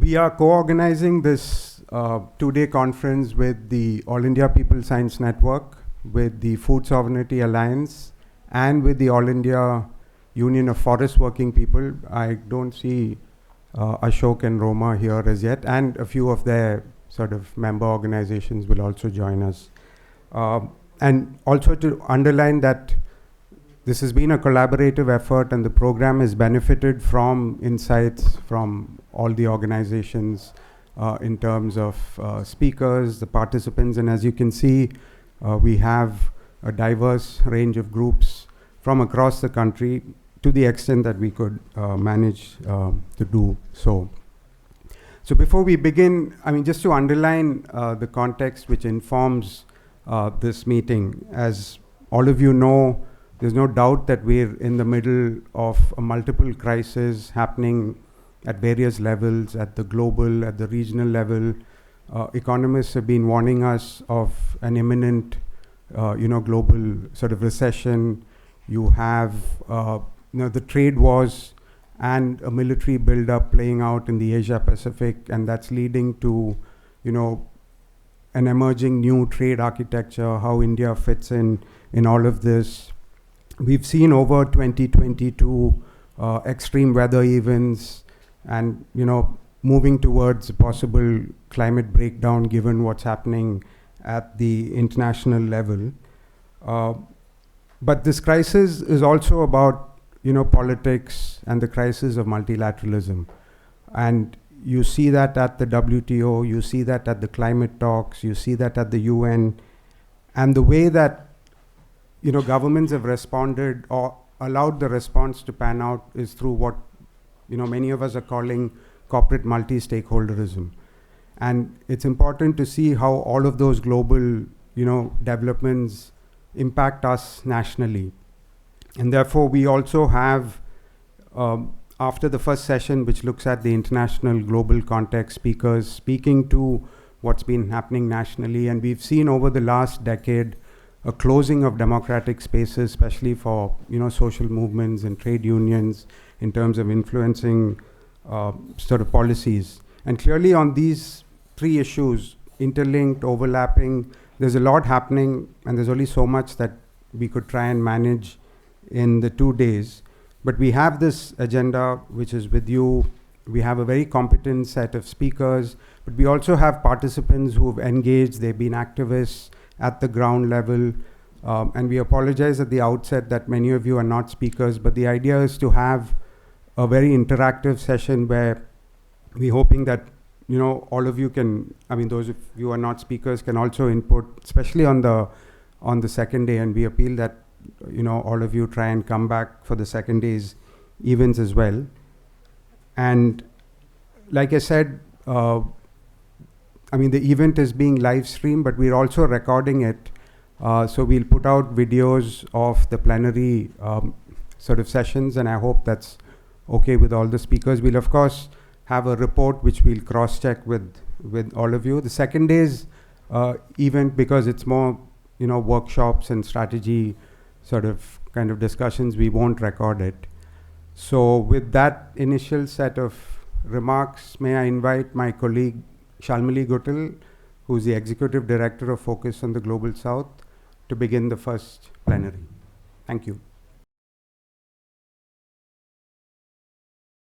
We are co-organizing this two-day conference with the All India People Science Network, with the Food Sovereignty Alliance, and with the All India Union of Forest Working People. I don't see Ashok and Roma here as yet, and a few of their sort of member organizations will also join us. And also to underline that this has been a collaborative effort, and the program has benefited from insights from all the organizations in terms of speakers, the participants, and as you can see, we have a diverse range of groups from across the country to the extent that we could manage to do so. So before we begin, I mean, just to underline the context which informs this meeting, as all of you know, there's no doubt that we're in the middle of a multiple crisis happening at various levels, at the global, at the regional level. Economists have been warning us of an imminent, global sort of recession. You have, the trade wars and a military buildup playing out in the Asia Pacific, and that's leading to, an emerging new trade architecture, how India fits in all of this. We've seen over 2022 extreme weather events and, moving towards a possible climate breakdown given what's happening at the international level. But this crisis is also about, politics and the crisis of multilateralism. And you see that at the WTO, you see that at the climate talks, you see that at the UN. And the way that governments have responded or allowed the response to pan out is through what, many of us are calling corporate multi-stakeholderism. And it's important to see how all of those global, developments impact us nationally. And therefore, we also have, after the first session, which looks at the international global context, speakers speaking to what's been happening nationally. And we've seen over the last decade a closing of democratic spaces, especially for social movements and trade unions in terms of influencing sort of policies. And clearly on these three issues, interlinked, overlapping, there's a lot happening, and there's only so much that we could try and manage in the 2 days. But we have this agenda which is with you. We have a very competent set of speakers, but we also have participants who've engaged, they've been activists at the ground level. And we apologize at the outset that many of you are not speakers, but the idea is to have a very interactive session where we're hoping that, all of you can, those of you who are not speakers can also input, especially on the second day, and we appeal that, all of you try and come back for the second day's events as well. And like I said, the event is being live streamed, but we're also recording it. So we'll put out videos of the plenary sort of sessions, and I hope that's okay with all the speakers. We'll, of course, have a report which we'll cross-check with all of you. The second day's event, because it's more, workshops and strategy sort of kind of discussions, we won't record it. So with that initial set of remarks, may I invite my colleague Shalmali Guttal, who's the Executive Director of Focus on the Global South, to begin the first plenary. Thank you.